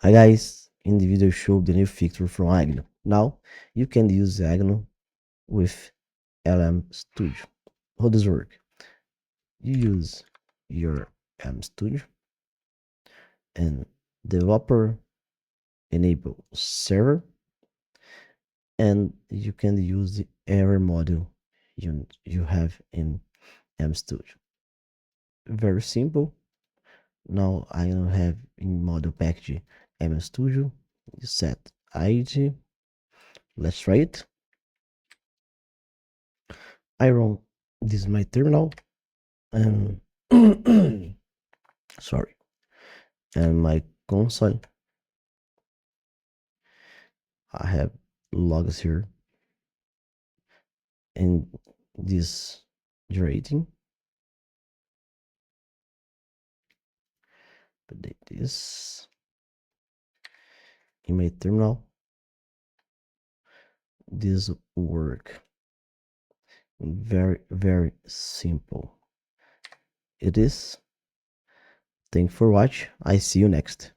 Hi guys, in the video I showed the new feature from Agno. Now you can use Agno with LMStudio. How does it work? You use your LMStudio and developer enable server, and you can use the error module you have in LMStudio. Very simple. Now I have in model package LMStudio. You set ID. Let's try it. I run this is my terminal and sorry, and my console. I have logs here and this generating. But this in my terminal. This work very simple. It is. Thanks for watch. I see you next.